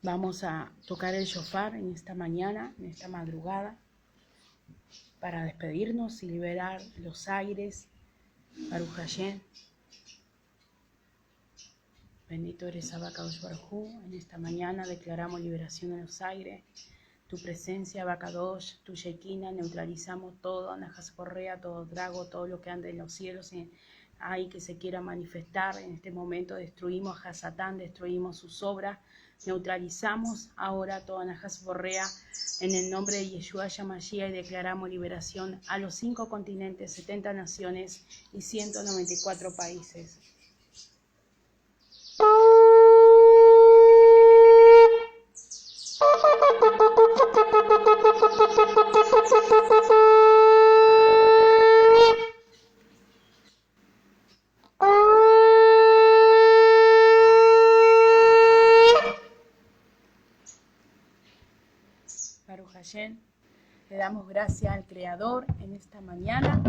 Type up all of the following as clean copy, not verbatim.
Vamos a tocar el shofar en esta mañana, en esta madrugada, para despedirnos y liberar los aires. Baruch Hashem. Bendito eres Abacadosh Baruj Hu. En esta mañana declaramos liberación en los aires. Tu presencia, Abacadosh, tu Shekinah, neutralizamos todo, Anajas Correa, todo Drago, todo lo que anda en los cielos, ahí que se quiera manifestar. En este momento destruimos a Satán, destruimos sus obras, neutralizamos ahora toda Anajas Correa en el nombre de Yeshua Yamashiach y declaramos liberación a los 5 continentes, 70 naciones y 194 países. Baruch Hashem, le damos gracias al Creador en esta mañana.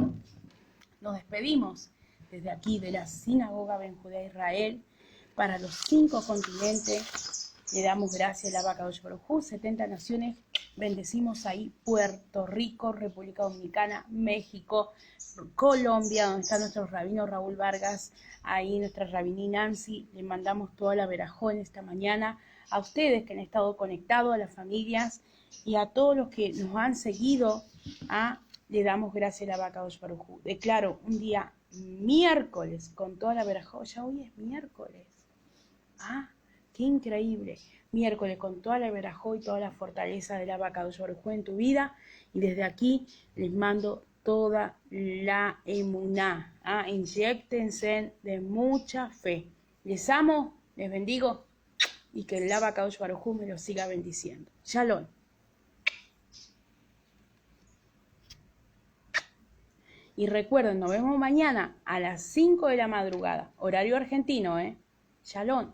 Nos despedimos desde aquí de la Sinagoga Ben Judá Israel para los 5 continentes. Le damos gracias a la Abacadosh Baruj Hu, 70 naciones. Bendecimos ahí Puerto Rico, República Dominicana, México, Colombia, donde está nuestro rabino Raúl Vargas, ahí nuestra rabiní Nancy. Le mandamos toda la verajó en esta mañana a ustedes que han estado conectados, a las familias y a todos los que nos han seguido. Le damos gracias a la Abacadosh Baruj Hu. Declaro un día miércoles con toda la verajó. Ya hoy es miércoles. Qué increíble. Miércoles con toda la verajó y toda la fortaleza de la Abacadosh Baruj Hu en tu vida. Y desde aquí les mando toda la emuná. Inyéctense de mucha fe. Les amo, les bendigo y que el Abacadosh Baruj Hu me los siga bendiciendo. Shalom. Y recuerden, nos vemos mañana a las 5 de la madrugada, horario argentino, Shalom.